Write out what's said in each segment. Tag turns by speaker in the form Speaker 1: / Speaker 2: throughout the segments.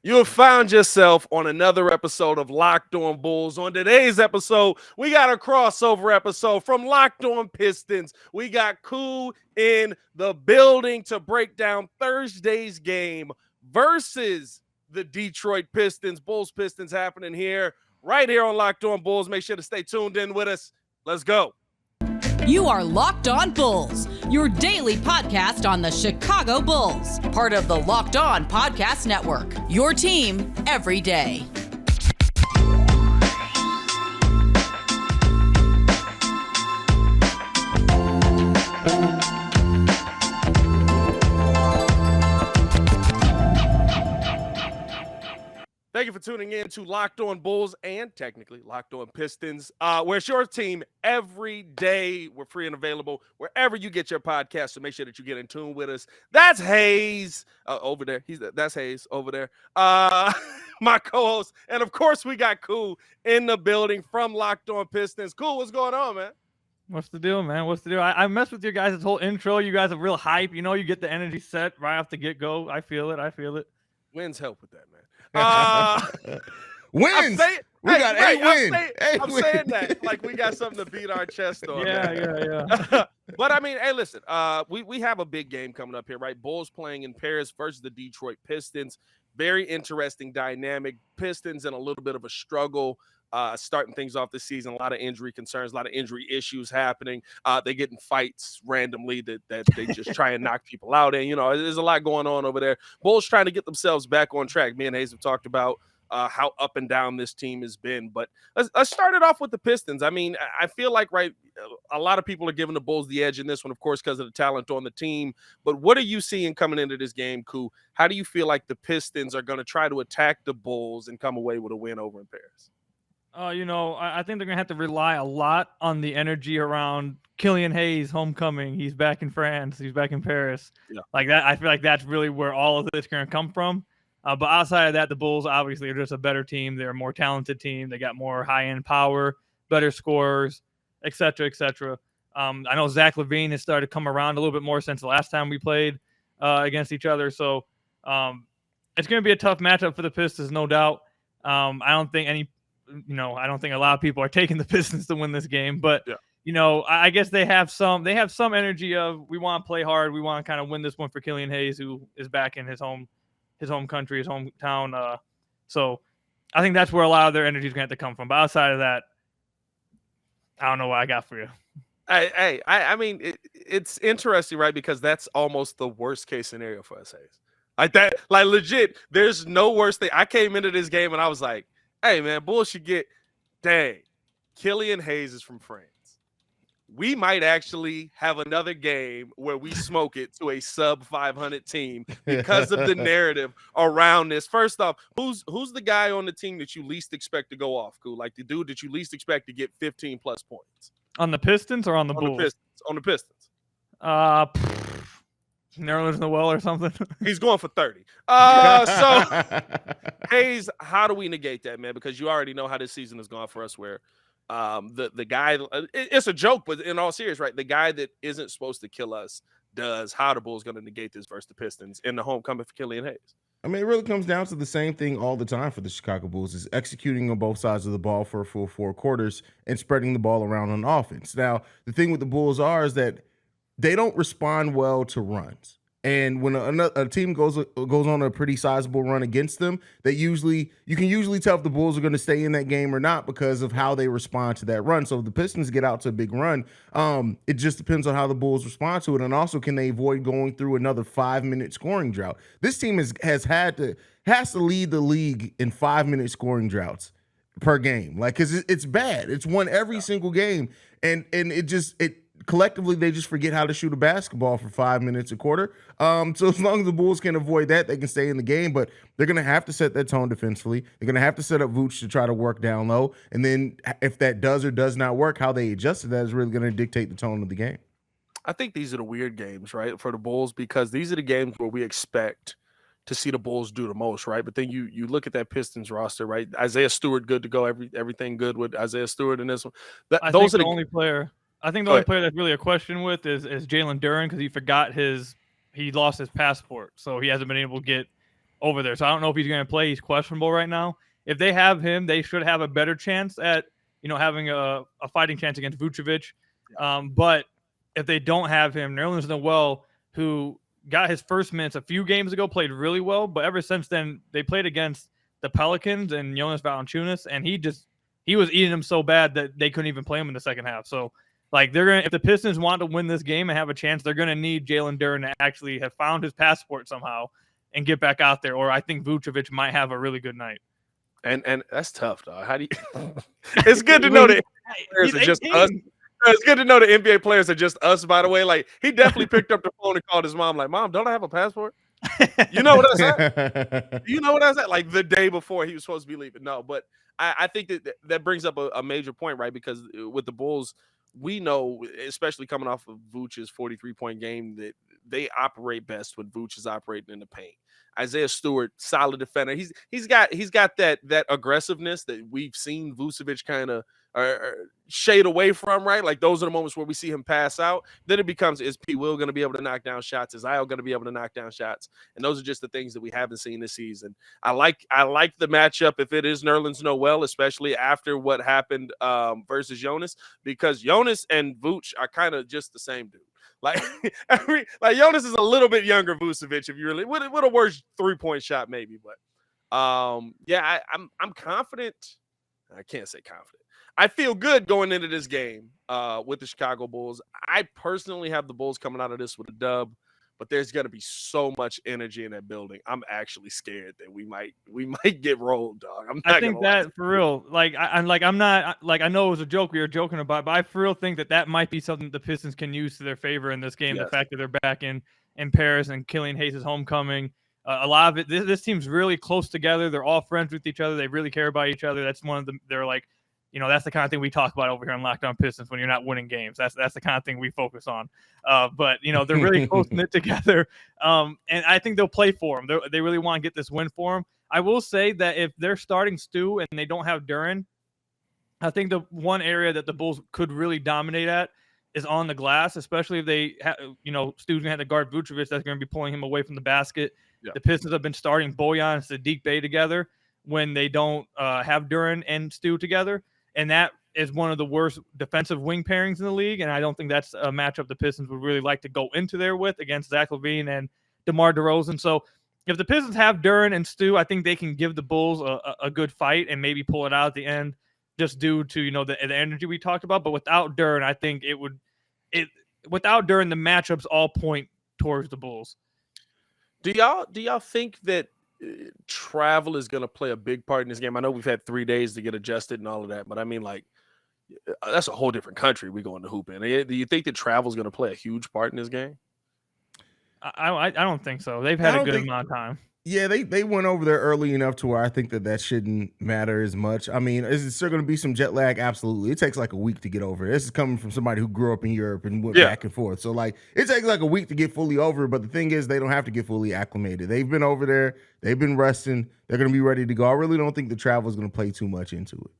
Speaker 1: You have found yourself on another episode of Locked On Bulls. On today's episode, we got a crossover episode from Locked On Pistons. We got Koo in the building to break down Thursday's game versus the Detroit Pistons. Bulls Pistons happening here, right here on Locked On Bulls. Make sure to stay tuned in with us. Let's go.
Speaker 2: You are Locked On Bulls, your daily podcast on the Chicago Bulls, part of the Locked On Podcast Network, your team every day.
Speaker 1: Thank you for tuning in to Locked On Bulls and technically Locked On Pistons. Where it's your team every day. We're free and available wherever you get your podcast. So make sure that you get in tune with us. That's Haize over there. That's Haize over there. My co-host, and of course we got Koo in the building from Locked On Pistons. Koo, what's going on, man?
Speaker 3: What's the deal, man? What's the deal? I messed with you guys' whole intro. You guys are real hype. You know, you get the energy set right off the get-go. I feel it.
Speaker 1: Wins help with that, man.
Speaker 4: Wins. We got 8 wins.
Speaker 1: I'm saying that like we got something to beat our chest on.
Speaker 3: Yeah.
Speaker 1: But I mean, hey, listen, we have a big game coming up here, right? Bulls playing in Paris versus the Detroit Pistons. Very interesting dynamic. Pistons in a little bit of a struggle. Starting things off this season, a lot of injury concerns, a lot of injury issues happening. They get in fights randomly that they just try and knock people out in. You know, there's a lot going on over there. Bulls trying to get themselves back on track. Me and Haize have talked about how up and down this team has been. But let's start it off with the Pistons. I mean, I feel like, right, a lot of people are giving the Bulls the edge in this one, of course, because of the talent on the team. But what are you seeing coming into this game, Koo? How do you feel like the Pistons are going to try to attack the Bulls and come away with a win over in Paris?
Speaker 3: I think they're going to have to rely a lot on the energy around Killian Hayes homecoming. He's back in France. He's back in Paris.
Speaker 1: Yeah.
Speaker 3: Like that, I feel like that's really where all of this is going to come from. But outside of that, the Bulls obviously are just a better team. They're a more talented team. They got more high-end power, better scorers, et cetera, et cetera. I know Zach LaVine has started to come around a little bit more since the last time we played against each other. So it's going to be a tough matchup for the Pistons, no doubt. I don't think a lot of people are taking the Pistons to win this game, but I guess they have some energy of we want to play hard. We want to kind of win this one for Killian Hayes, who is back in his home country, his hometown. So I think that's where a lot of their energy is going to have to come from. But outside of that, I don't know what I got for you.
Speaker 1: I mean, it's interesting, right? Because that's almost the worst case scenario for us, Haize. Like that, like legit, there's no worse thing. I came into this game and I was like, hey, man, Bulls should get, dang, Killian Hayes is from France. We might actually have another game where we smoke it to a sub 500 team because of the narrative around this. First off, who's the guy on the team that you least expect to go off, Koo? Like the dude that you least expect to get 15 plus points?
Speaker 3: On the Pistons or on the Bulls?
Speaker 1: On the Pistons.
Speaker 3: Nerlens Noel or something.
Speaker 1: He's going for 30. So Haize, how do we negate that, man? Because you already know how this season has gone for us, where the guy, it's a joke, but in all seriousness, right? The guy that isn't supposed to kill us does. How the Bulls going to negate this versus the Pistons in the homecoming for Killian Hayes?
Speaker 4: I mean, it really comes down to the same thing all the time for the Chicago Bulls, is executing on both sides of the ball for a full 4 quarters and spreading the ball around on offense. Now, the thing with the Bulls is that they don't respond well to runs. And when a team goes on a pretty sizable run against them, you can usually tell if the Bulls are going to stay in that game or not because of how they respond to that run. So if the Pistons get out to a big run, it just depends on how the Bulls respond to it. And also, can they avoid going through another 5-minute scoring drought? This team has to lead the league in 5-minute scoring droughts per game. Like, because it's bad. It's won every single game. And it collectively, they just forget how to shoot a basketball for 5 minutes a quarter. So as long as the Bulls can avoid that, they can stay in the game. But they're going to have to set that tone defensively. They're going to have to set up Vooch to try to work down low. And then if that does or does not work, how they adjust to that is really going to dictate the tone of the game.
Speaker 1: I think these are the weird games, right, for the Bulls, because these are the games where we expect to see the Bulls do the most, right? But then you look at that Pistons roster, right? Isaiah Stewart, good to go. Everything good with Isaiah Stewart in this one.
Speaker 3: Those are the only player. I think the only player that's really a question with is Jalen Duren, because he lost his passport, so he hasn't been able to get over there. So I don't know if he's going to play. He's questionable right now. If they have him, they should have a better chance at, having a fighting chance against Vucevic. But if they don't have him, Nerlens Noel, who got his first minutes a few games ago, played really well. But ever since then, they played against the Pelicans and Jonas Valanciunas, and he was eating them so bad that they couldn't even play him in the second half. So, if the Pistons want to win this game and have a chance, they're gonna need Jalen Duren to actually have found his passport somehow and get back out there. Or I think Vucevic might have a really good night.
Speaker 1: And that's tough, dog. How do you? It's good to know that players are just us. It's good to know the NBA players are just us. By the way, like he definitely picked up the phone and called his mom. Like, Mom, don't I have a passport? You know what I said? You know what I said? Like the day before he was supposed to be leaving. No, but I think that brings up a major point, right? Because with the Bulls, we know, especially coming off of Vooch's 43-point game, that they operate best when Vooch is operating in the paint. Isaiah Stewart, solid defender. He's got that aggressiveness that we've seen Vucevic kind of shade away from, right? Like those are the moments where we see him pass out. Then it becomes, is P. Will going to be able to knock down shots? Is Io going to be able to knock down shots? And those are just the things that we haven't seen this season. I like the matchup if it is Nerlens Noel, especially after what happened versus Jonas, because Jonas and Vooch are kind of just the same dude. Like Jonas is a little bit younger Vucevic, if you really with a worse 3-point shot, maybe. But I'm confident. I can't say confident. I feel good going into this game with the Chicago Bulls. I personally have the Bulls coming out of this with a dub, but there's going to be so much energy in that building. I'm actually scared that we might get rolled, dog.
Speaker 3: I think that for real. I'm not I know it was a joke we were joking about, but I for real think that might be something that the Pistons can use to their favor in this game. Yes. The fact that they're back in Paris and Killian Hayes' homecoming. A lot of it. This team's really close together. They're all friends with each other. They really care about each other. That's one of them. They're like, that's the kind of thing we talk about over here on Locked On Pistons when you're not winning games. That's the kind of thing we focus on. But they're really close knit together. And I think they'll play for them. They really want to get this win for them. I will say that if they're starting Stu and they don't have Duren, I think the one area that the Bulls could really dominate at is on the glass, especially if they, Stu's going to have to guard Vucevic. That's going to be pulling him away from the basket. Yeah. The Pistons have been starting Bojan and Sadiq Bey together when they don't have Duren and Stu together. And that is one of the worst defensive wing pairings in the league. And I don't think that's a matchup the Pistons would really like to go into there with against Zach LaVine and DeMar DeRozan. So if the Pistons have Duren and Stu, I think they can give the Bulls a good fight and maybe pull it out at the end just due to, the energy we talked about. But without Duren, I think without Duren, the matchups all point towards the Bulls.
Speaker 1: Do y'all think that travel is going to play a big part in this game? I know we've had 3 days to get adjusted and all of that, but I mean, like, that's a whole different country we going to hoop in. Do you think that travel is going to play a huge part in this game?
Speaker 3: I don't think so. They've had a good amount of time.
Speaker 4: Yeah, they went over there early enough to where I think that shouldn't matter as much. I mean, is there going to be some jet lag? Absolutely. It takes like a week to get over. This is coming from somebody who grew up in Europe and went back and forth. So, like, it takes like a week to get fully over. But the thing is, they don't have to get fully acclimated. They've been over there. They've been resting. They're going to be ready to go. I really don't think the travel is going to play too much into it.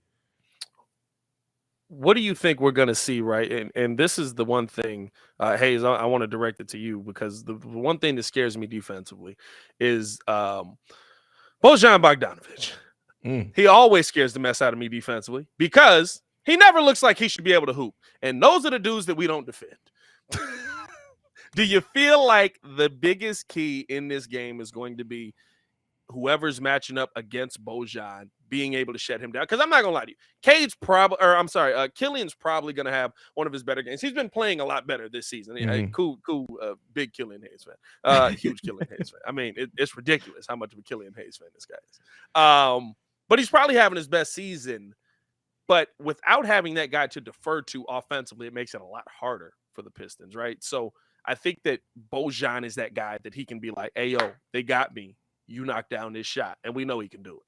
Speaker 1: What do you think we're going to see, right? And this is the one thing, Haize, I want to direct it to you, because the one thing that scares me defensively is Bojan Bogdanovic. He always scares the mess out of me defensively because he never looks like he should be able to hoop. And those are the dudes that we don't defend. Do you feel like the biggest key in this game is going to be whoever's matching up against Bojan being able to shut him down? Because I'm not gonna lie to you, Killian's probably gonna have one of his better games. He's been playing a lot better this season. Cool, big Killian Hayes fan, huge Killian Hayes fan. I mean, it's ridiculous how much of a Killian Hayes fan this guy is. But he's probably having his best season. But without having that guy to defer to offensively, it makes it a lot harder for the Pistons, right? So I think that Bojan is that guy that he can be like, "Hey, yo, they got me. You knock down this shot," and we know he can do it.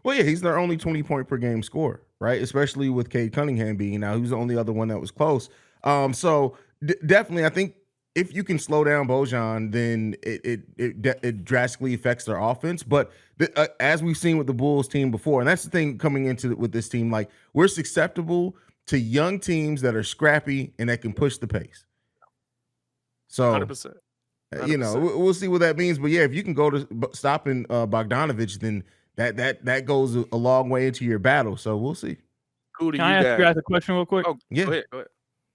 Speaker 4: Well, yeah, he's their only 20-point per game scorer, right? Especially with Cade Cunningham being out. He was the only other one that was close. So definitely, I think if you can slow down Bojan, then it drastically affects their offense. But as we've seen with the Bulls team before, and that's the thing coming into with this team, like, we're susceptible to young teams that are scrappy and that can push the pace. So
Speaker 1: 100%.
Speaker 4: You know,
Speaker 1: 100%.
Speaker 4: we'll see what that means. But yeah, if you can go to stopping Bogdanovich, then that goes a long way into your battle. So we'll see.
Speaker 1: Who do
Speaker 3: Can
Speaker 1: you
Speaker 3: I ask you
Speaker 1: got?
Speaker 3: guys a question real quick?
Speaker 1: Oh,
Speaker 4: Yeah.
Speaker 1: go ahead. Go ahead.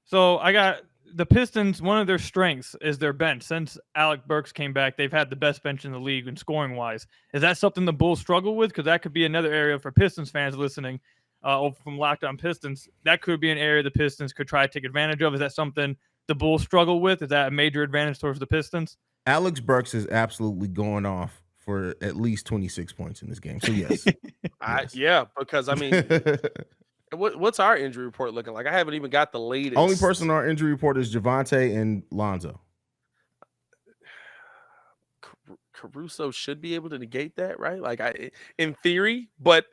Speaker 3: So I got the Pistons. One of their strengths is their bench. Since Alec Burks came back, they've had the best bench in the league in scoring wise. Is that something the Bulls struggle with? Because that could be another area for Pistons fans listening from Locked On Pistons. That could be an area the Pistons could try to take advantage of. Is that something the Bulls struggle with? Is that a major advantage towards the Pistons?
Speaker 4: Alex Burks is absolutely going off for at least 26 points in this game. So yes. Yes.
Speaker 1: Yeah, because I mean, what's our injury report looking like? I haven't even got the latest.
Speaker 4: Only person on our injury report is Javante and Lonzo.
Speaker 1: Caruso should be able to negate that, right? Like in theory, but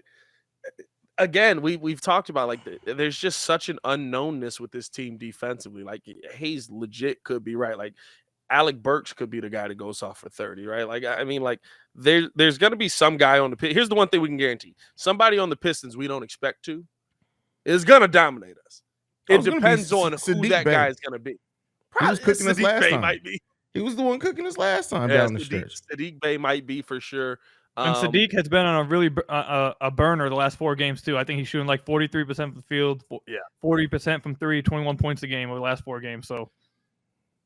Speaker 1: again, we've talked about like there's just such an unknownness with this team defensively. Like Haize legit could be right. Like Alec Burks could be the guy that goes off for 30, right? Like I mean, like there's gonna be some guy on the pit. Here's the one thing we can guarantee: somebody on the Pistons we don't expect to is gonna dominate us. It depends on who that guy is gonna be.
Speaker 4: He was cooking us last time.
Speaker 1: Might be.
Speaker 4: He was the one cooking us last time down the stretch.
Speaker 1: Sadiq Bey might be for sure.
Speaker 3: And Sadiq has been on a really a burner the last 4 games too. I think he's shooting like 43% from the field, 40% from 3, 21 points a game over the last 4 games. So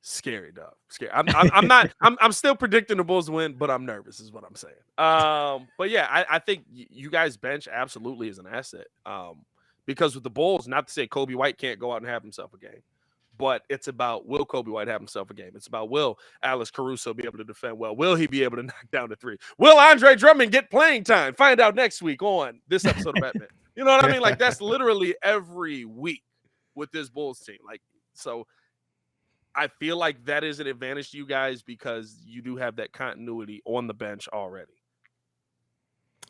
Speaker 1: scary, dog. Scary. I'm not. I'm still predicting the Bulls win, but I'm nervous. Is what I'm saying. But yeah, I think you guys bench absolutely is an asset. Because with the Bulls, not to say Kobe White can't go out and have himself a game, but it's about will Kobe White have himself a game. It's about will Alex Caruso be able to defend well? Will he be able to knock down the 3? Will Andre Drummond get playing time? Find out next week on this episode of Batman. You know what I mean? Like that's literally every week with this Bulls team. Like so. I feel like that is an advantage to you guys because you do have that continuity on the bench already.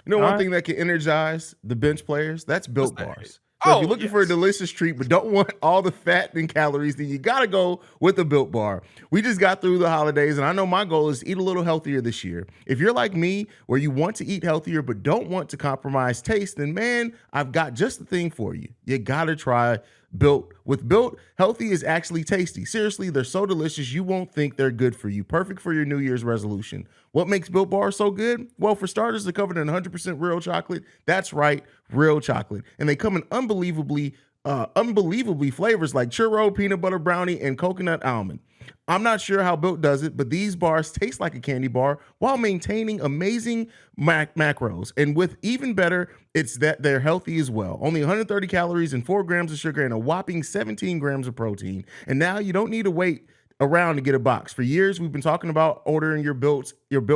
Speaker 4: You know, one thing that can energize the bench players, that's Built Bars. So if you're looking for a delicious treat but don't want all the fat and calories, then you got to go with the Built Bar. We just got through the holidays, and I know my goal is to eat a little healthier this year. If you're like me, where you want to eat healthier but don't want to compromise taste, then man, I've got just the thing for you. You got to try Built. With Built, healthy is actually tasty. Seriously, they're so delicious you won't think they're good for you. Perfect for your New Year's resolution. What makes Built Bars so good? Well, for starters, they're covered in 100% real chocolate. That's right, real chocolate. And they come in unbelievably flavors like churro, peanut butter brownie, and coconut almond. I'm not sure how Built does it, but these bars taste like a candy bar while maintaining amazing macros. And with even better, it's that they're healthy as well. Only 130 calories and 4 grams of sugar and a whopping 17 grams of protein. And now you don't need to wait around to get a box. For years, we've been talking about ordering your Built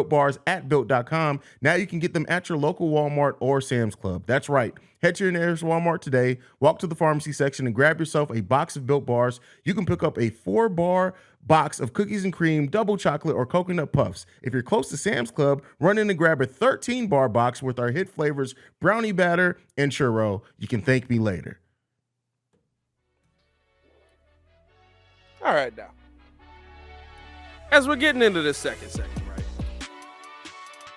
Speaker 4: Bars at Built.com. Now you can get them at your local Walmart or Sam's Club. That's right. Head to your nearest Walmart today, walk to the pharmacy section, and grab yourself a box of Built Bars. You can pick up a 4-bar box of cookies and cream, double chocolate, or coconut puffs. If you're close to Sam's Club, run in and grab a 13-bar box with our hit flavors, brownie batter, and churro. You can thank me later.
Speaker 1: All right, now. As we're getting into this second segment, right?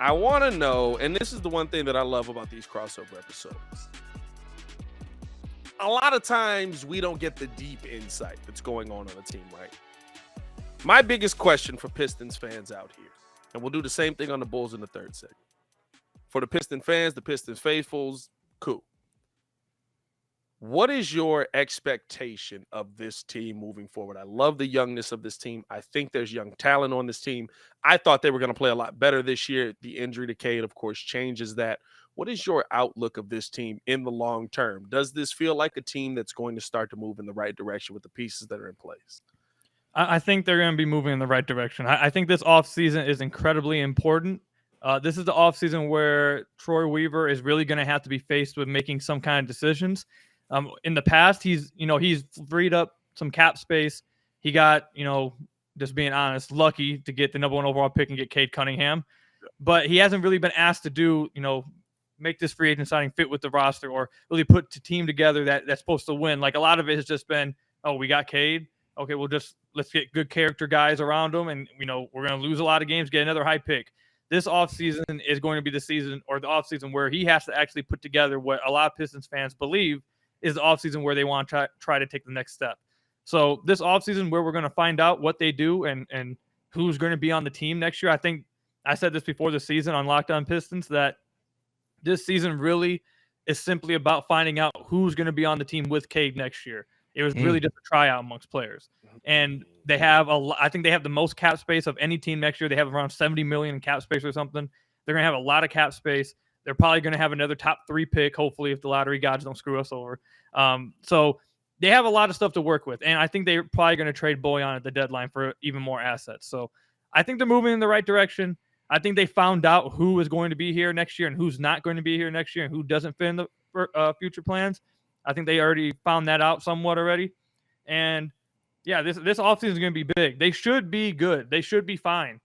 Speaker 1: I want to know, and this is the one thing that I love about these crossover episodes. A lot of times we don't get the deep insight that's going on a team, right? My biggest question for Pistons fans out here, and we'll do the same thing on the Bulls in the third segment. For the Piston fans, the Pistons faithfuls, cool. What is your expectation of this team moving forward? I love the youngness of this team. I think there's young talent on this team. I thought they were going to play a lot better this year. The injury decay, of course, changes that. What is your outlook of this team in the long term? Does this feel like a team that's going to start to move in the right direction with the pieces that are in place?
Speaker 3: I think they're going to be moving in the right direction. I think this offseason is incredibly important. This is the offseason where Troy Weaver is really going to have to be faced with making some kind of decisions. In the past, he's freed up some cap space. He got, just being honest, lucky to get the number 1 overall pick and get Cade Cunningham. But he hasn't really been asked to do, make this free agent signing fit with the roster or really put the team together that's supposed to win. Like a lot of it has just been, oh, we got Cade. Okay, let's get good character guys around him. And, we're going to lose a lot of games, get another high pick. This offseason is going to be the season or the offseason where he has to actually put together what a lot of Pistons fans believe is the offseason where they want to try to take the next step. So this offseason where we're going to find out what they do and who's going to be on the team next year. I think I said this before the season on Locked On Pistons that this season really is simply about finding out who's going to be on the team with Cade next year. It was really just a tryout amongst players. And they have I think they have the most cap space of any team next year. They have around $70 million in cap space or something. They're going to have a lot of cap space. They're probably going to have another top 3 pick, hopefully, if the lottery gods don't screw us over. So they have a lot of stuff to work with. And I think they're probably going to trade Bojan at the deadline for even more assets. So I think they're moving in the right direction. I think they found out who is going to be here next year and who's not going to be here next year and who doesn't fit in the future plans. I think they already found that out somewhat already. And yeah, this offseason is going to be big. They should be good. They should be fine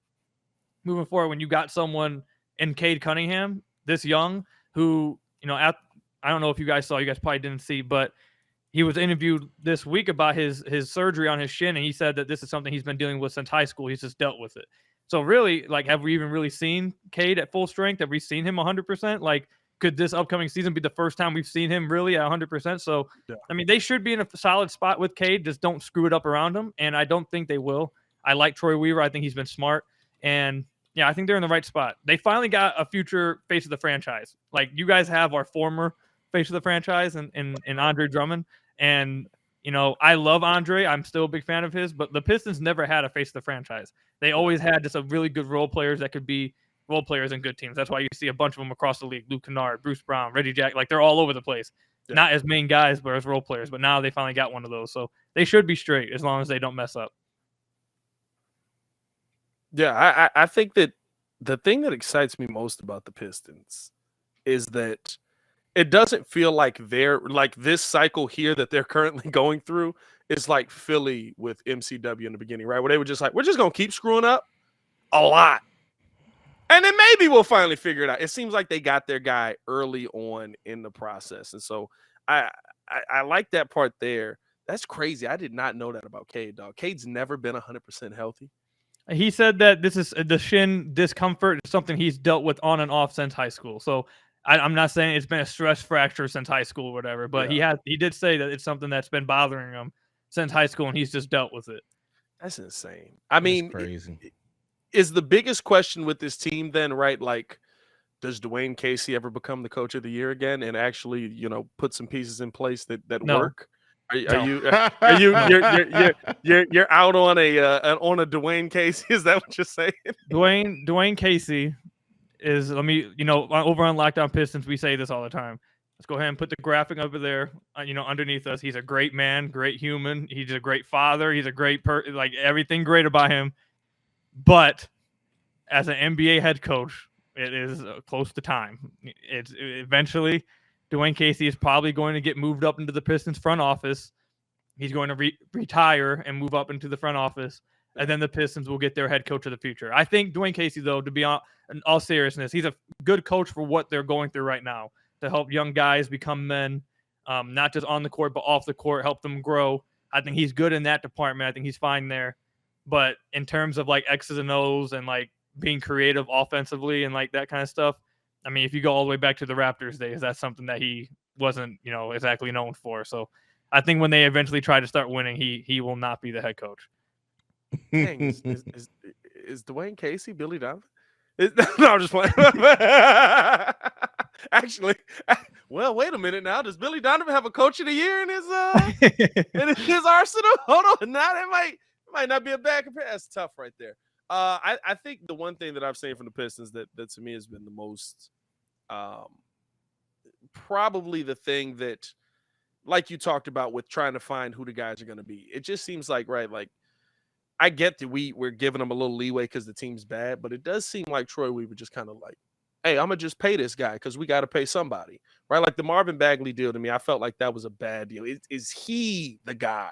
Speaker 3: moving forward when you got someone in Cade Cunningham this young who, I don't know if you guys probably didn't see, but he was interviewed this week about his surgery on his shin, and he said that this is something he's been dealing with since high school. He's just dealt with it. So really, have we even really seen Cade at full strength? Have we seen him 100%? Could this upcoming season be the first time we've seen him really at 100%? So, yeah. I mean, they should be in a solid spot with Cade. Just don't screw it up around him, and I don't think they will. I like Troy Weaver. I think he's been smart, and yeah, I think they're in the right spot. They finally got a future face of the franchise. You guys have our former face of the franchise in Andre Drummond. And, I love Andre. I'm still a big fan of his, but the Pistons never had a face of the franchise. They always had just a really good role players that could be role players in good teams. That's why you see a bunch of them across the league. Luke Kennard, Bruce Brown, Reggie Jack. They're all over the place. Yeah. Not as main guys, but as role players. But now they finally got one of those. So they should be straight as long as they don't mess up.
Speaker 1: Yeah, I think that the thing that excites me most about the Pistons is that it doesn't feel like they're this cycle here that they're currently going through is like Philly with MCW in the beginning, right? Where they were just we're just going to keep screwing up a lot. And then maybe we'll finally figure it out. It seems like they got their guy early on in the process. And so I like that part there. That's crazy. I did not know that about Cade, dog. Cade's never been 100% healthy.
Speaker 3: He said that this is the shin discomfort is something he's dealt with on and off since high school. So I'm not saying it's been a stress fracture since high school or whatever, but he did say that it's something that's been bothering him since high school, and he's just dealt with it.
Speaker 1: That's insane. I mean, crazy. Is the biggest question with this team then, right? Does Dwayne Casey ever become the coach of the year again and actually, put some pieces in place that work? You're out on a Dwayne Casey? Is that what you're saying?
Speaker 3: Dwayne Casey is, over on Locked On Pistons, we say this all the time. Let's go ahead and put the graphic over there, underneath us. He's a great man, great human. He's a great father. He's a great everything great about him. But as an NBA head coach, it is close to time. It's eventually Dwayne Casey is probably going to get moved up into the Pistons front office. He's going to retire and move up into the front office, and then the Pistons will get their head coach of the future. I think Dwayne Casey, though, to be in all seriousness, he's a good coach for what they're going through right now to help young guys become men, not just on the court, but off the court, help them grow. I think he's good in that department. I think he's fine there. But in terms of X's and O's and being creative offensively and that kind of stuff, I mean, if you go all the way back to the Raptors days, that's something that he wasn't, exactly known for. So I think when they eventually try to start winning, he will not be the head coach.
Speaker 1: Dang, is Dwayne Casey Billy Donovan? No, I'm just playing. Actually, well, wait a minute now. Does Billy Donovan have a coach of the year in his arsenal? Hold on, now that might not be a bad comparison. That's tough right there. I think the one thing that I've seen from the Pistons that to me has been the most, probably the thing that, like you talked about with trying to find who the guys are going to be. It just seems I get that we're giving them a little leeway because the team's bad, but it does seem like Troy Weaver just kind of hey, I'm going to just pay this guy because we got to pay somebody, right? The Marvin Bagley deal to me, I felt like that was a bad deal. Is he the guy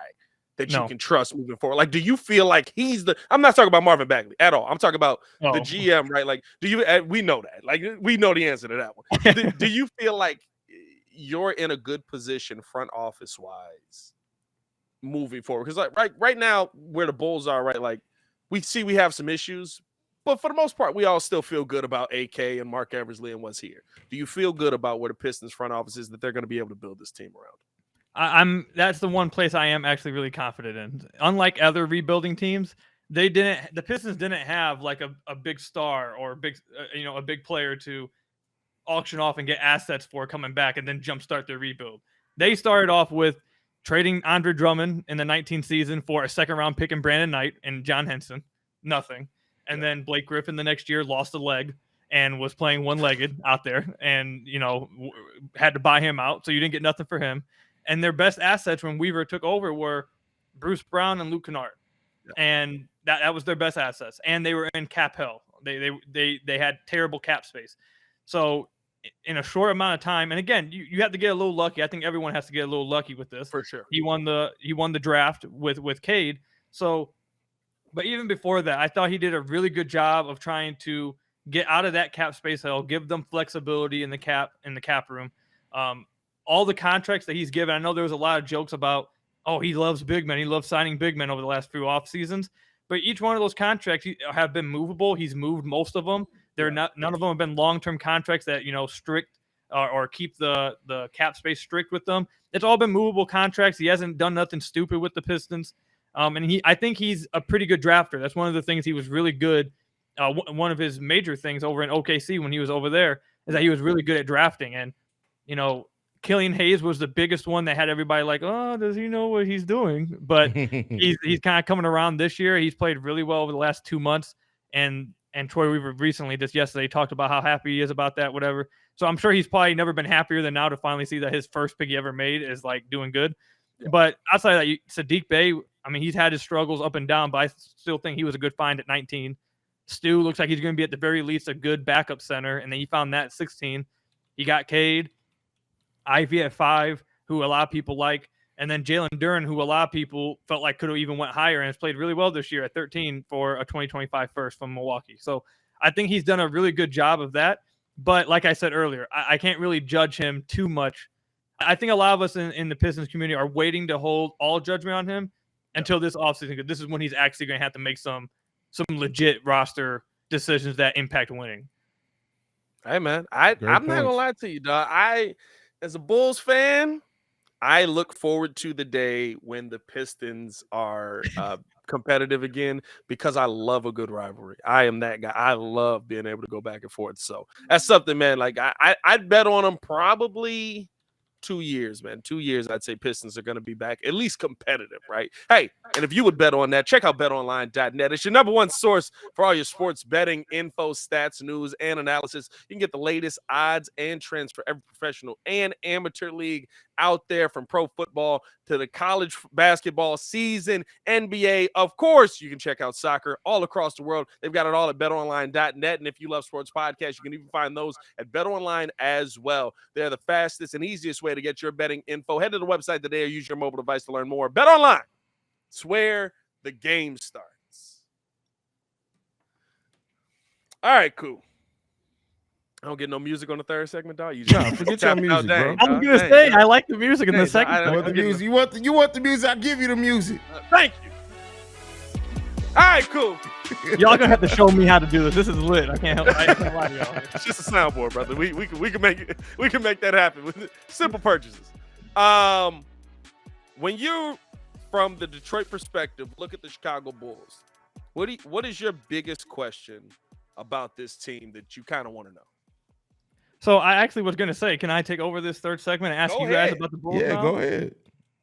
Speaker 1: that you can trust moving forward? Do you feel like he's I'm not talking about Marvin Bagley at all. I'm talking about the GM, right? Do you, we know that, we know the answer to that one. do you feel like you're in a good position front office wise moving forward? Because right now where the Bulls are, right, we see we have some issues, but for the most part, we all still feel good about AK and Mark Eversley and what's here. Do you feel good about where the Pistons front office is, that they're going to be able to build this team around?
Speaker 3: That's the one place I am actually really confident in. Unlike other rebuilding teams, the Pistons didn't have like a big star or a big player to auction off and get assets for coming back and then jumpstart their rebuild. They started off with trading Andre Drummond in the 19 season for a second round pick and Brandon Knight and John Henson. Nothing. And then Blake Griffin the next year lost a leg and was playing one-legged out there and, had to buy him out. So you didn't get nothing for him. And their best assets when Weaver took over were Bruce Brown and Luke Kennard. Yeah. And that was their best assets. And they were in cap hell. They had terrible cap space. So in a short amount of time, and again, you have to get a little lucky. I think everyone has to get a little lucky with this.
Speaker 1: For sure.
Speaker 3: He won the draft with Cade. So, but even before that, I thought he did a really good job of trying to get out of that cap space hell, give them flexibility in the cap room. All the contracts that he's given, I know there was a lot of jokes about, oh, he loves big men. He loves signing big men over the last few off seasons. But each one of those contracts have been movable. He's moved most of them. None of them have been long-term contracts that, strict or keep the cap space strict with them. It's all been movable contracts. He hasn't done nothing stupid with the Pistons. And I think he's a pretty good drafter. That's one of the things he was really good. One of his major things over in OKC when he was over there is that he was really good at drafting. And, Killian Haize was the biggest one that had everybody like, oh, does he know what he's doing? But he's kind of coming around this year. He's played really well over the last 2 months. And Troy Weaver recently, just yesterday, talked about how happy he is about that, whatever. So I'm sure he's probably never been happier than now to finally see that his first pick he ever made is like doing good. Yeah. But outside of that, Sadiq Bey, I mean, he's had his struggles up and down, but I still think he was a good find at 19. Stu looks like he's going to be at the very least a good backup center, and then he found that at 16. He got Cade, Ivy at 5, who a lot of people like, and then Jalen Duren, who a lot of people felt like could have even went higher and has played really well this year at 13 for a 2025 first from Milwaukee. So I think he's done a really good job of that. But like I said earlier, I can't really judge him too much. I think a lot of us in the Pistons community are waiting to hold all judgment on him until this offseason, because this is when he's actually going to have to make some legit roster decisions that impact winning.
Speaker 1: Hey, man, I'm not going to lie to you, dog. As a Bulls fan, I look forward to the day when the Pistons are competitive again, because I love a good rivalry. I am that guy. I love being able to go back and forth. So that's something, man. Like I'd bet on them probably 2 years, man. 2 years, I'd say Pistons are going to be back, at least competitive, right? Hey, and if you would bet on that, check out betonline.net. It's your number one source for all your sports betting info, stats, news, and analysis. You can get the latest odds and trends for every professional and amateur league out there, from pro football to the college basketball season, NBA. Of course, you can check out soccer all across the world. They've got it all at betonline.net. And if you love sports podcasts, you can even find those at BetOnline as well. They're the fastest and easiest way to get your betting info. Head to the website today or use your mobile device to learn more. BetOnline, it's where the game starts. All right, cool. I don't get no music on the third segment, dog. You just
Speaker 4: forget your music, bro.
Speaker 3: I'm gonna say I like the music in the second.
Speaker 4: You want the music? You want the music? I'll give you the music.
Speaker 1: Thank you. All right, cool.
Speaker 3: Y'all gonna have to show me how to do this. This is lit. I can't lie to y'all.
Speaker 1: It's just a soundboard, brother. We can make that happen with simple purchases. When you, from the Detroit perspective, look at the Chicago Bulls, what is your biggest question about this team that you kind of want to know?
Speaker 3: So I actually was going to say, can I take over this third segment and ask you guys about the Bulls?
Speaker 4: Yeah,
Speaker 3: now?
Speaker 4: Go ahead.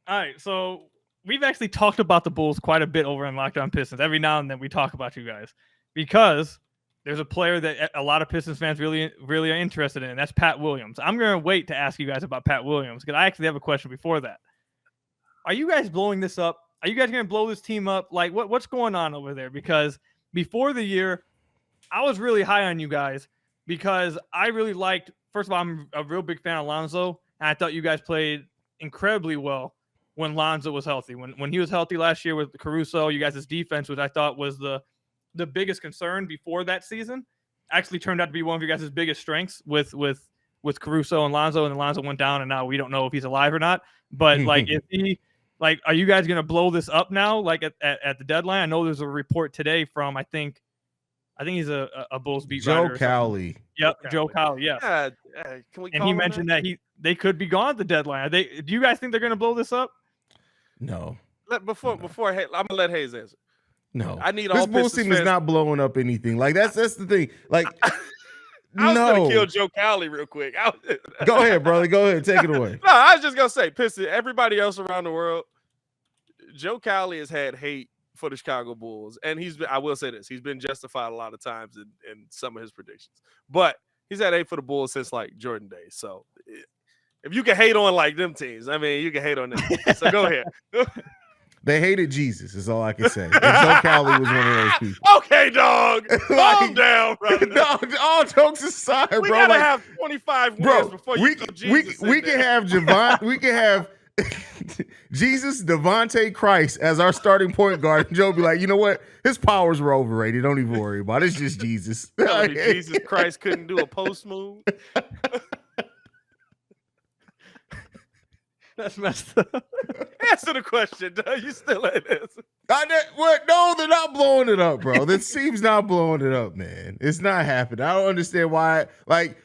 Speaker 3: All right. So we've actually talked about the Bulls quite a bit over on Locked On Pistons. Every now and then we talk about you guys, because there's a player that a lot of Pistons fans really are interested in, and that's Pat Williams. I'm going to wait to ask you guys about Pat Williams, because I actually have a question before that. Are you guys blowing this up? Are you guys going to blow this team up? Like, what's going on over there? Because before the year, I was really high on you guys, because I really liked, first of all, I'm a real big fan of Lonzo, and I thought you guys played incredibly well when Lonzo was healthy. When he was healthy last year with Caruso, you guys' defense, which I thought was the biggest concern before that season, actually turned out to be one of your guys' biggest strengths with Caruso and Lonzo, and then Lonzo went down, and now we don't know if he's alive or not. But like, if he, like, are you guys going to blow this up now, like at the deadline? I know there's a report today from, I think he's a Bulls beat writer.
Speaker 4: Joe Cowley.
Speaker 3: Yep, Joe Cowley. Yeah.
Speaker 1: Can we?
Speaker 3: And he mentioned that they could be gone at the deadline. Do you guys think they're going to blow this up?
Speaker 4: No.
Speaker 1: Before I'm gonna let Haize answer.
Speaker 4: No,
Speaker 1: I need
Speaker 4: this
Speaker 1: all
Speaker 4: Bulls
Speaker 1: Pistons
Speaker 4: team is
Speaker 1: fans.
Speaker 4: not blowing up anything. Like that's the thing. Like,
Speaker 1: I was gonna kill
Speaker 4: no.
Speaker 1: Joe Cowley real quick.
Speaker 4: Go ahead, brother. Go ahead. Take it away.
Speaker 1: No, I was just gonna say, Pistons. Everybody else around the world, Joe Cowley has had hate for the Chicago Bulls, and I will say this, he's been justified a lot of times in some of his predictions, but he's had hate for the Bulls since like Jordan days. So if you can hate on like them teams, I mean, you can hate on them. So go ahead.
Speaker 4: They hated Jesus, is all I can say. And Joe Cowley was one of those people.
Speaker 1: Okay, dog. Calm down, brother.
Speaker 4: No, all jokes aside,
Speaker 1: We
Speaker 4: bro.
Speaker 1: gotta
Speaker 4: Like,
Speaker 1: have 25 wins
Speaker 4: bro,
Speaker 1: before you throw Jesus
Speaker 4: we
Speaker 1: in
Speaker 4: can
Speaker 1: there.
Speaker 4: have Javon, we can have Jesus, Devontae Christ as our starting point guard. And Joe be like, you know what? His powers were overrated. Don't even worry about it. It's just Jesus.
Speaker 1: Telling me Jesus Christ couldn't do a post move.
Speaker 3: That's messed up.
Speaker 1: Answer the question, dog. You still ain't answer.
Speaker 4: What? No, they're not blowing it up, bro. This team's not blowing it up, man. It's not happening. I don't understand why. Like,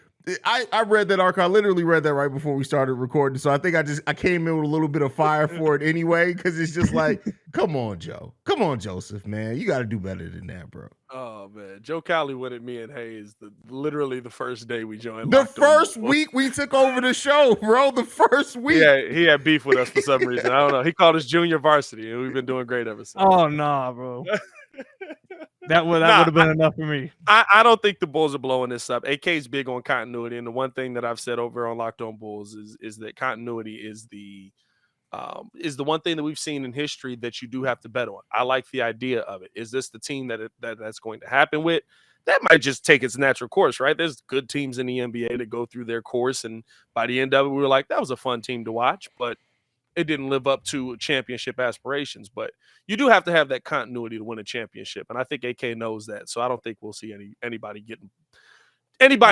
Speaker 4: I read that article. I literally read that right before we started recording. So I think I came in with a little bit of fire for it anyway, because it's just like, come on, Joe. Come on, Joseph, man. You got to do better than that, bro.
Speaker 1: Oh man, Joe Cowley went at me and Haize literally the first day we joined.
Speaker 4: The first week we took over the show, bro. The first week.
Speaker 1: Yeah, he had beef with us for some reason. I don't know. He called us junior varsity, and we've been doing great ever since.
Speaker 3: Oh no, bro. That would have been enough for me.
Speaker 1: I don't think the Bulls are blowing this up. AK's big on continuity, and the one thing that I've said over on Locked On Bulls is that continuity is the one thing that we've seen in history that you do have to bet on. I like the idea of it. Is this the team that's going to happen with? That might just take its natural course, right? There's good teams in the NBA that go through their course, and by the end of it, we were like, that was a fun team to watch, but it didn't live up to championship aspirations. But you do have to have that continuity to win a championship, and I think AK knows that. So I don't think we'll see anybody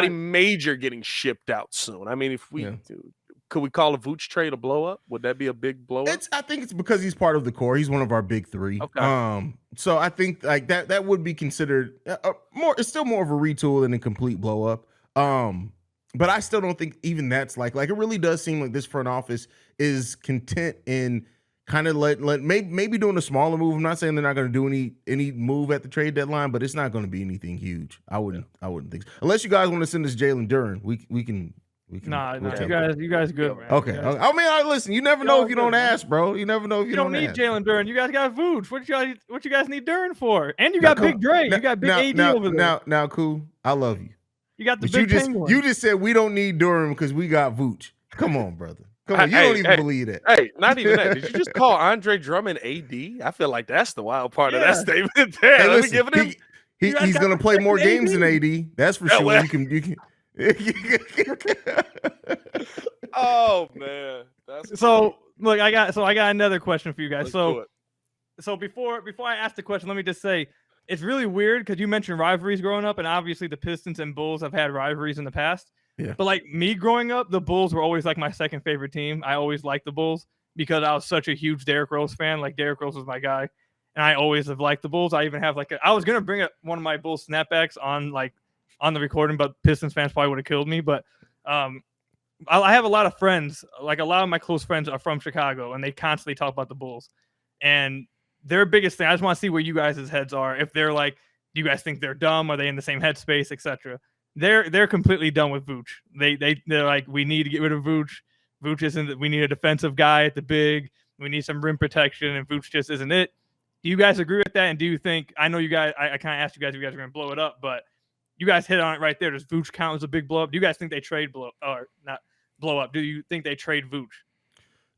Speaker 1: major getting shipped out soon. I mean, if we could we call a Vooch trade a blow up? Would that be a big blow up?
Speaker 4: I think it's because he's part of the core. He's one of our big three.
Speaker 1: Okay.
Speaker 4: So I think like that would be considered more. It's still more of a retool than a complete blow up. But I still don't think even that's like it really does seem like this front office is content in kind of maybe doing a smaller move. I'm not saying they're not going to do any move at the trade deadline, but it's not going to be anything huge. I wouldn't think so. Unless you guys want to send us Jalen Duren, we can.
Speaker 3: Nah, you guys good, man.
Speaker 4: Okay. I mean, listen. You never know if you don't ask, bro. You never know if you
Speaker 3: don't need
Speaker 4: ask.
Speaker 3: Jalen Duren. You guys got Vooch. What you guys need Duren for? And you got Big Dre. You got Big AD over there.
Speaker 4: Now, cool. I love you.
Speaker 3: You got the
Speaker 4: But
Speaker 3: big penguin.
Speaker 4: you just said we don't need Durham because we got Vooch. Come on, brother. Come on. You don't even believe that.
Speaker 1: Hey, not even that. Did you just call Andre Drummond AD? I feel like that's the wild part of that statement there.
Speaker 4: Hey,
Speaker 1: Let
Speaker 4: listen,
Speaker 1: me give it him.
Speaker 4: He's going to play more games than AD. That's for sure.
Speaker 1: Well.
Speaker 4: You can.
Speaker 1: Oh man.
Speaker 3: So look, I got another question for you guys.
Speaker 1: Let's
Speaker 3: So before I ask the question, let me just say it's really weird because you mentioned rivalries growing up, and obviously the Pistons and Bulls have had rivalries in the past.
Speaker 4: Yeah.
Speaker 3: But like me growing up, the Bulls were always like my second favorite team. I always liked the Bulls because I was such a huge Derrick Rose fan. Like Derrick Rose was my guy, and I always have liked the Bulls. I even have I was gonna bring up one of my Bulls snapbacks on the recording, but Pistons fans probably would have killed me. But I have a lot of friends, like a lot of my close friends are from Chicago, and they constantly talk about the Bulls. And their biggest thing, I just want to see where you guys' heads are. If they're like, do you guys think they're dumb? Are they in the same headspace, etc.? They're completely done with Vooch. They're like, we need to get rid of Vooch. Vooch isn't. We need a defensive guy at the big. We need some rim protection, and Vooch just isn't it. Do you guys agree with that? And do you think? I know you guys. I kind of asked you guys if you guys are going to blow it up, but you guys hit on it right there. Does Vooch count as a big blow up? Do you guys think they trade blow or not blow up? Do you think they trade Vooch?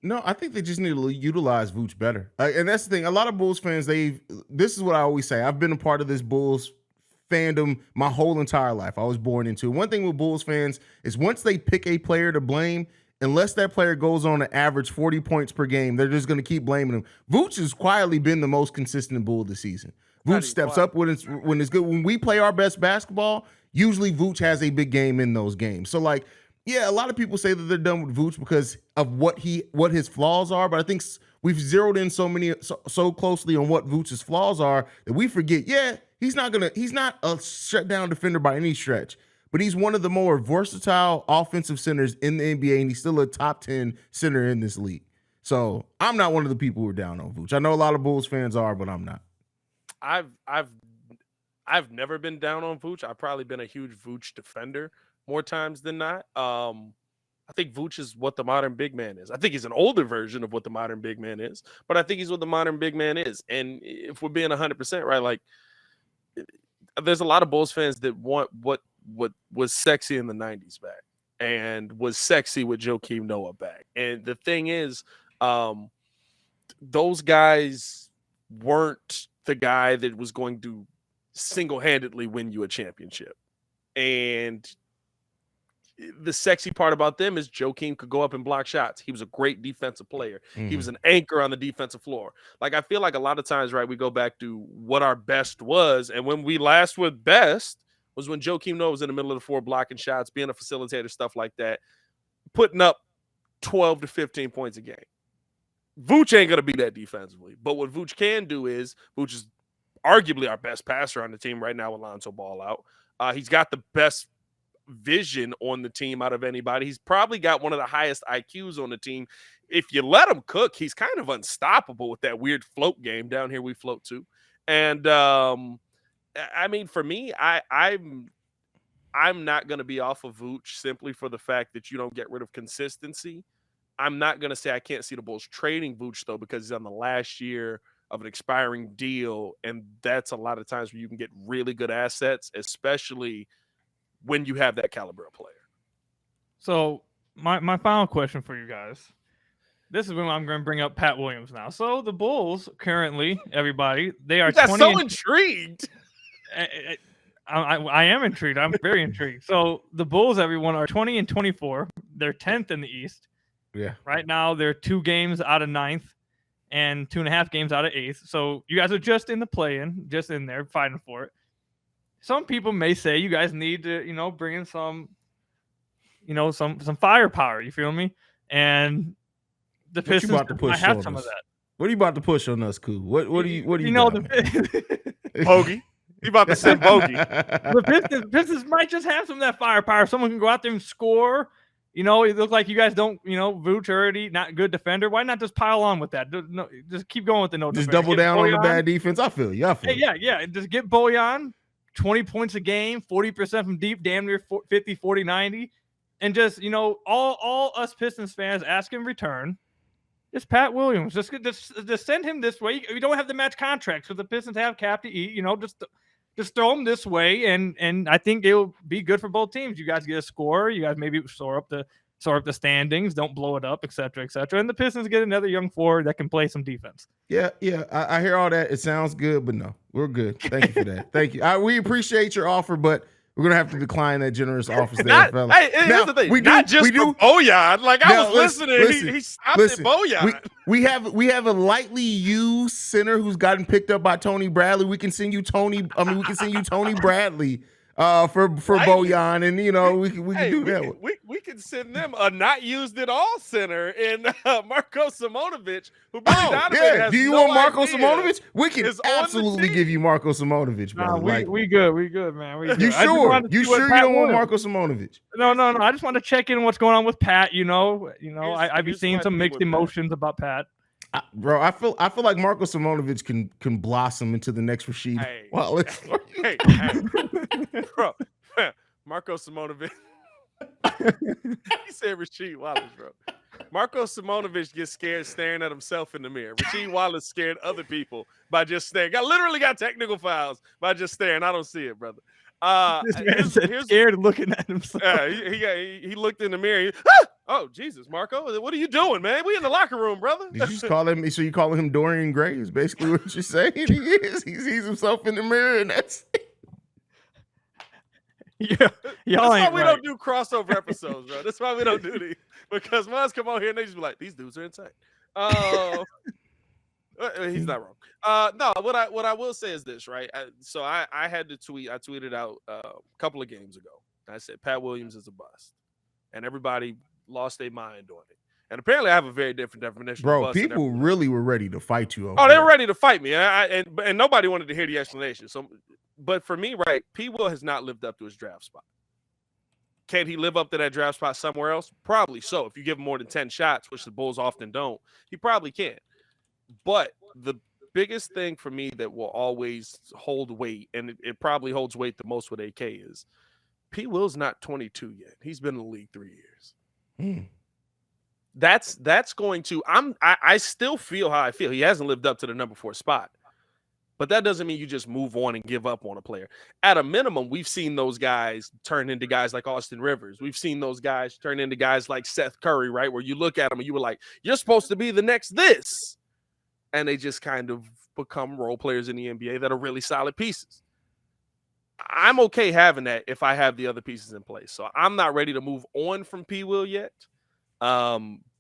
Speaker 4: No, I think they just need to utilize Vooch better. And that's the thing. A lot of Bulls fans, this is what I always say. I've been a part of this Bulls fandom my whole entire life. I was born into. One thing with Bulls fans is once they pick a player to blame, unless that player goes on to average 40 points per game, they're just going to keep blaming him. Vooch has quietly been the most consistent Bull this season. Vooch steps up when it's good. When we play our best basketball, usually Vooch has a big game in those games. So yeah, a lot of people say that they're done with Vooch because of what his flaws are, but I think we've zeroed in so closely on what Vooch's flaws are that we forget. Yeah, he's not a shutdown defender by any stretch, but he's one of the more versatile offensive centers in the NBA, and he's still a top 10 center in this league. So I'm not one of the people who are down on Vooch. I know a lot of Bulls fans are, but I'm not.
Speaker 1: I've never been down on Vooch. I've probably been a huge Vooch defender more times than not. I think Vooch is what the modern big man is. I think he's an older version of what the modern big man is, but I think he's what the modern big man is. And if we're being 100% right, like there's a lot of Bulls fans that want what was sexy in the 90s back and was sexy with Joakim Noah back. And the thing is, those guys weren't the guy that was going to single-handedly win you a championship. And the sexy part about them is Joakim could go up and block shots. He was a great defensive player. He was an anchor on the defensive floor. Like, I feel like a lot of times, right, we go back to what our best was. And when we last were best was when Joakim Noah was in the middle of the floor blocking shots, being a facilitator, stuff like that, putting up 12 to 15 points a game. Vooch ain't going to be that defensively. But what Vooch can do is, Vooch is arguably our best passer on the team right now with Lonzo Ball out. He's got the best vision on the team out of anybody. He's probably got one of the highest IQs on the team. If you let him cook, he's kind of unstoppable with that weird float game. Down here we float too. And I mean, for me, I'm not going to be off of Vooch simply for the fact that you don't get rid of consistency. I'm not going to say I can't see the Bulls trading Vooch, though, because he's on the last year of an expiring deal, and that's a lot of times where you can get really good assets, especially when you have that caliber of player.
Speaker 3: So my final question for you guys. This is when I'm going to bring up Pat Williams now. So the Bulls currently, everybody, they are 20.
Speaker 1: So intrigued.
Speaker 3: I am intrigued. I'm very intrigued. So the Bulls, everyone, are 20-24. They're 10th in the East.
Speaker 4: Yeah.
Speaker 3: Right now, they're 2 games out of 9th and 2.5 games out of 8th. So you guys are just in the play-in, just in there fighting for it. Some people may say you guys need to, bring in some firepower. You feel me? And the Pistons might have some of that.
Speaker 4: What are you about to push on us, Koo? What do you
Speaker 1: Bogey. You about to send Bogey.
Speaker 3: The Pistons might just have some of that firepower. Someone can go out there and score. It looks like you guys don't, Vooch already not good defender. Why not just pile on with that? No, just keep going with the no
Speaker 4: just
Speaker 3: defender.
Speaker 4: Double down on the bad defense. I feel you.
Speaker 3: Yeah. Just get Bojan 20 points a game, 40% from deep, damn near 50, 40, 90. And just, all us Pistons fans ask in return, just Pat Williams. Just send him this way. You don't have to match contracts because the Pistons have cap to eat. Just throw him this way, and I think it'll be good for both teams. You guys get a score. You guys maybe shore up the standings. Don't blow it up, et cetera, et cetera. And the Pistons get another young forward that can play some defense.
Speaker 4: Yeah. I hear all that. It sounds good, but no, we're good. Thank you for that. Thank you. We appreciate your offer, but we're gonna have to decline that generous offer there, fella.
Speaker 1: Hey, here's the thing. Not just for Bojan. Like, I was listening. He stopped at Bojan.
Speaker 4: We have a lightly used center who's gotten picked up by Tony Bradley. We can send you Tony Bradley for Bojan, and we can do that.
Speaker 1: We can send them a not used at all center in Marko Simonovic, who has
Speaker 4: do you
Speaker 1: no
Speaker 4: want Marko
Speaker 1: idea
Speaker 4: Simonovic? We can absolutely give you Marko Simonovic, bro.
Speaker 3: We good, man. We good.
Speaker 4: You sure you don't want Marko Simonovic?
Speaker 3: No. I just want to check in on what's going on with Pat. I've been seeing some mixed emotions about Pat.
Speaker 4: Bro, I feel like Marko Simonovic can blossom into the next Rasheed Wallace.
Speaker 1: Bro, Marko Simonovic. He said Rasheed Wallace, bro. Marko Simonovic gets scared staring at himself in the mirror. Rasheed Wallace scared other people by just staring. Literally got technical fouls by just staring. I don't see it, brother.
Speaker 3: This man scared looking at himself.
Speaker 1: He looked in the mirror. Oh, Jesus, Marko, what are you doing, man? We in the locker room, brother.
Speaker 4: Did you just call him? So you calling him Dorian Gray? Is basically what you're saying. He is. He sees himself in the mirror, and that's.
Speaker 3: Yeah,
Speaker 1: that's why we don't do crossover episodes, bro. That's why we don't do these, because ones come on here and they just be like, these dudes are insane. He's not wrong. No, what I will say is this, right? So I had to tweet. I tweeted out a couple of games ago. I said Pat Williams is a bust, and everybody lost their mind on it. And apparently, I have a very different definition.
Speaker 4: Bro, people really were ready to fight you.
Speaker 1: They were ready to fight me, and nobody wanted to hear the explanation. So, but for me, right, P. Will has not lived up to his draft spot. Can he live up to that draft spot somewhere else? Probably so. If you give him more than 10 shots, which the Bulls often don't, he probably can. But the biggest thing for me that will always hold weight, and it probably holds weight the most with AK, is P. Will's not 22 yet. He's been in the league 3 years. That's going to. I still feel how I feel. He hasn't lived up to the number 4 spot. But that doesn't mean you just move on and give up on a player. At a minimum, we've seen those guys turn into guys like Austin Rivers. We've seen those guys turn into guys like Seth Curry, right? Where you look at them and you were like, you're supposed to be the next this. And they just kind of become role players in the NBA that are really solid pieces. I'm okay having that if I have the other pieces in place. So I'm not ready to move on from P. Will yet.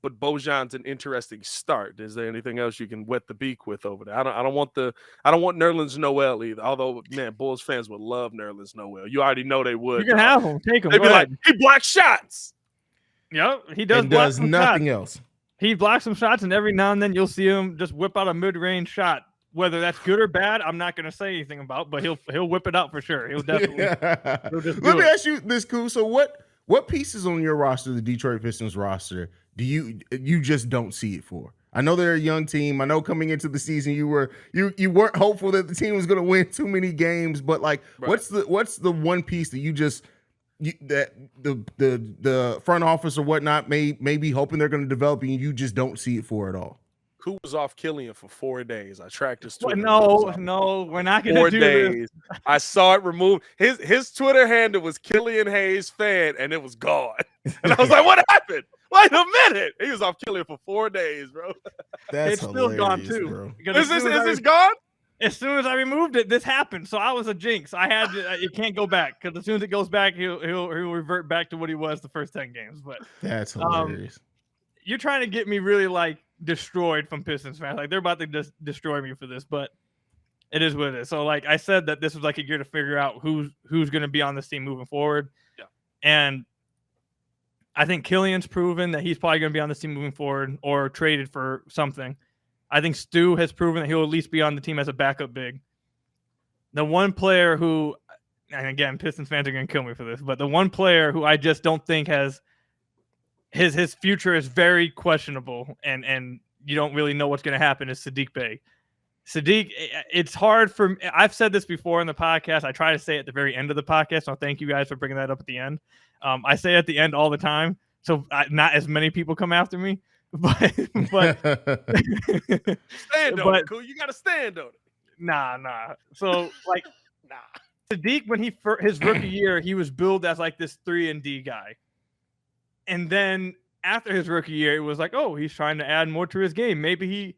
Speaker 1: But Bojan's an interesting start. Is there anything else you can wet the beak with over there? I don't want Nerlens Noel either. Although, man, Bulls fans would love Nerlens Noel. You already know they would.
Speaker 3: You can have him. Take him.
Speaker 1: They'd be like, he blocks shots.
Speaker 3: Yep, he does.
Speaker 4: And does nothing
Speaker 3: shots.
Speaker 4: else.
Speaker 3: He blocks some shots, and every now and then you'll see him just whip out a mid-range shot. Whether that's good or bad, I'm not going to say anything about, but he'll whip it out for sure. He'll definitely. He'll just
Speaker 4: Let me ask you this, Koo. So what pieces on your roster, the Detroit Pistons roster, do you just don't see it for? I know they're a young team. I know coming into the season you weren't hopeful that the team was going to win too many games, but like right. what's the one piece that that the front office or whatnot may be hoping they're going to develop and you just don't see it for at all?
Speaker 1: Who was off Killian for 4 days? I tracked his Twitter.
Speaker 3: No, we're not going to do
Speaker 1: 4 days. This. I saw it removed. His Twitter handle was Killian Haize fan, and it was gone. And I was like, what happened? Wait a minute. He was off Killian for 4 days, bro.
Speaker 4: That's
Speaker 3: it's still gone too.
Speaker 4: Bro.
Speaker 1: Is this gone?
Speaker 3: As soon as I removed it, this happened. So I was a jinx. I had to. It can't go back because as soon as it goes back, he'll revert back to what he was the first 10 games. But
Speaker 4: that's hilarious.
Speaker 3: You're trying to get me really like destroyed from Pistons fans. Like they're about to just destroy me for this, but it is what it is. So like I said that this was like a year to figure out who's going to be on this team moving forward.
Speaker 1: Yeah.
Speaker 3: And I think Killian's proven that he's probably going to be on this team moving forward or traded for something. I think Stu has proven that he'll at least be on the team as a backup big. The one player who, and again, Pistons fans are going to kill me for this, but the one player who I just don't think has his future is very questionable, and you don't really know what's going to happen is Saddiq Bey. Saddiq, it's hard for me. I've said this before in the podcast. I try to say it at the very end of the podcast, so thank you guys for bringing that up at the end. I say it at the end all the time, so not as many people come after me. But
Speaker 1: stand on it, cool. You got to stand on it.
Speaker 3: Nah. So like, Saddiq, when his rookie year, he was billed as like this 3-and-D guy. And then after his rookie year, it was like, oh, he's trying to add more to his game. Maybe,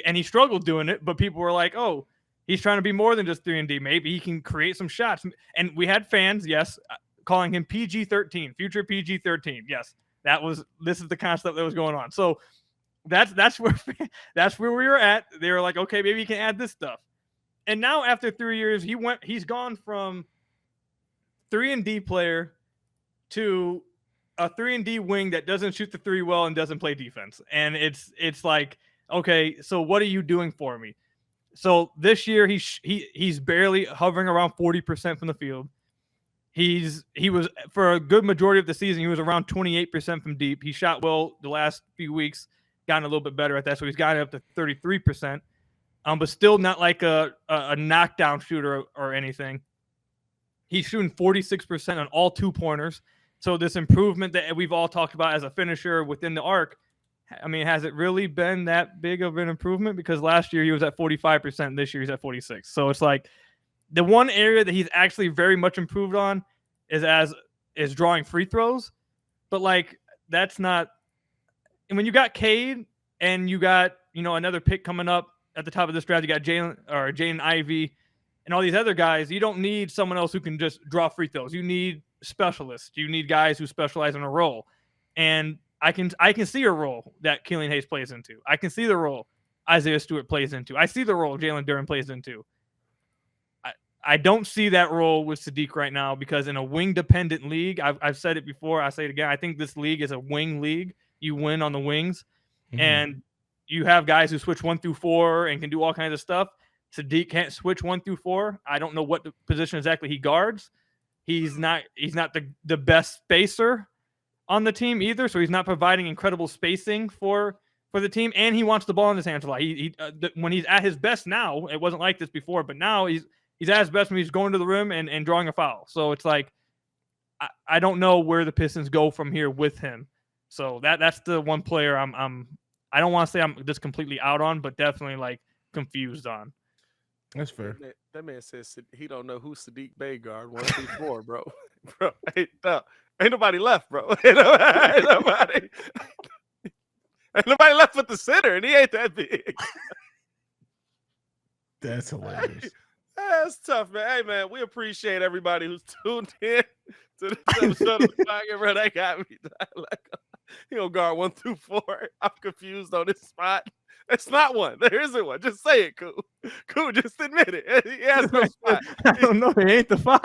Speaker 3: and he struggled doing it, but people were like, oh, he's trying to be more than just 3-and-D. Maybe he can create some shots. And we had fans, yes, calling him PG-13, future PG-13. Yes, this is the kind of stuff that was going on. So that's where we were at. They were like, okay, maybe he can add this stuff. And now after 3 years, he's gone from 3-and-D player to a 3-and-D wing that doesn't shoot the three well and doesn't play defense. And it's like, okay, so what are you doing for me? So this year he's barely hovering around 40% from the field. He was for a good majority of the season, he was around 28% from deep. He shot well the last few weeks, gotten a little bit better at that. So he's gotten up to 33%. But still not like a knockdown shooter or anything. He's shooting 46% on all 2-pointers. So this improvement that we've all talked about as a finisher within the arc, I mean, has it really been that big of an improvement? Because last year he was at 45%, this year he's at 46%. So it's like the one area that he's actually very much improved on is drawing free throws. But like that's not. And when you got Cade and you got another pick coming up at the top of this draft, you got Jaden Ivey and all these other guys. You don't need someone else who can just draw free throws. You need specialists. You need guys who specialize in a role. And I can see a role that Killian Haize plays into. I can see the role Isaiah Stewart plays into. I see the role Jalen Duren plays into. I don't see that role with Saddiq right now because in a wing-dependent league, I've said it before, I say it again, I think this league is a wing league. You win on the wings. Mm-hmm. And you have guys who switch 1 through 4 and can do all kinds of stuff. Saddiq can't switch 1 through 4. I don't know what the position exactly he guards. He's not the best spacer on the team either, so he's not providing incredible spacing for for the team, and he wants the ball in his hands a lot. When he's at his best now, it wasn't like this before, but now he's at his best when he's going to the rim and drawing a foul. So it's like I don't know where the Pistons go from here with him. So that's the one player I don't want to say I'm just completely out on, but definitely like confused on.
Speaker 4: That's fair.
Speaker 1: That man says he don't know who Sadiq Bey guard 1 through 4, bro. Bro, ain't nobody left, bro. Ain't nobody left with the center, and he ain't that big.
Speaker 4: That's hilarious.
Speaker 1: That's tough, man. Hey, man, we appreciate everybody who's tuned in to this episode of the Pocket, bro. That got me. Like, he gonna guard 1 through 4. I'm confused on this spot. It's not one. There isn't one. Just say it, Koo. Koo, just admit it. He has no spot.
Speaker 3: I don't know. It ain't the 5.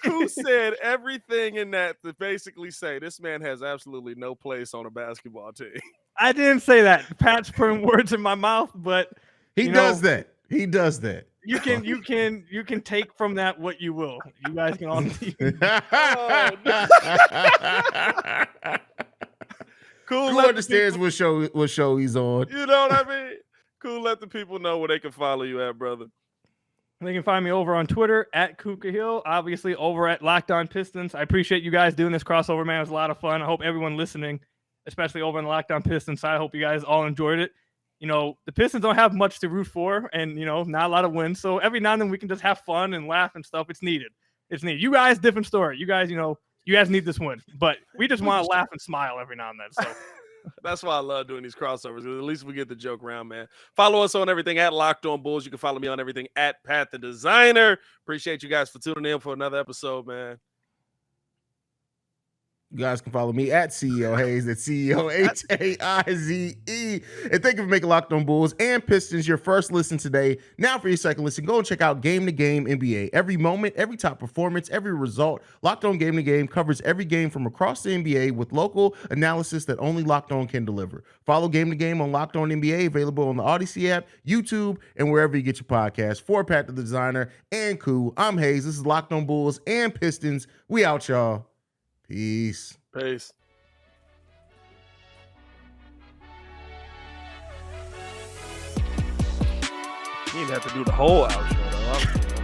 Speaker 1: Koo said everything in that to basically say this man has absolutely no place on a basketball team.
Speaker 3: I didn't say that. Pat's putting words in my mouth, but
Speaker 4: he does that. He does that.
Speaker 3: You can take from that what you will. You guys can all.
Speaker 1: Cool.
Speaker 4: Who understands what show he's on?
Speaker 1: You know what I mean? Cool. Let the people know where they can follow you at, brother.
Speaker 3: They can find me over on Twitter at Kuka Hill, obviously over at Locked On Pistons. I appreciate you guys doing this crossover, man. It was a lot of fun. I hope everyone listening, especially over on the Locked On Pistons side, I hope you guys all enjoyed it. You know, the Pistons don't have much to root for and, you know, not a lot of wins. So every now and then we can just have fun and laugh and stuff. It's needed. It's needed. You guys, different story. You guys, you guys need this win, but we just want to laugh and smile every now and then. So
Speaker 1: that's why I love doing these crossovers. At least we get the joke around, man. Follow us on everything at Locked On Bulls. You can follow me on everything at Pat the Designer. Appreciate you guys for tuning in for another episode, man.
Speaker 4: You guys can follow me at CEO Haize, at CEO Haize. And thank you for making Locked On Bulls and Pistons your first listen today. Now for your second listen, go and check out Game to Game NBA. Every moment, every top performance, every result, Locked On Game to Game covers every game from across the NBA with local analysis that only Locked On can deliver. Follow Game to Game on Locked On NBA, available on the Odyssey app, YouTube, and wherever you get your podcasts. For Pat the Designer and Koo, I'm Haize. This is Locked On Bulls and Pistons. We out, y'all. Peace.
Speaker 1: Peace. You didn't have to do the whole outro, though.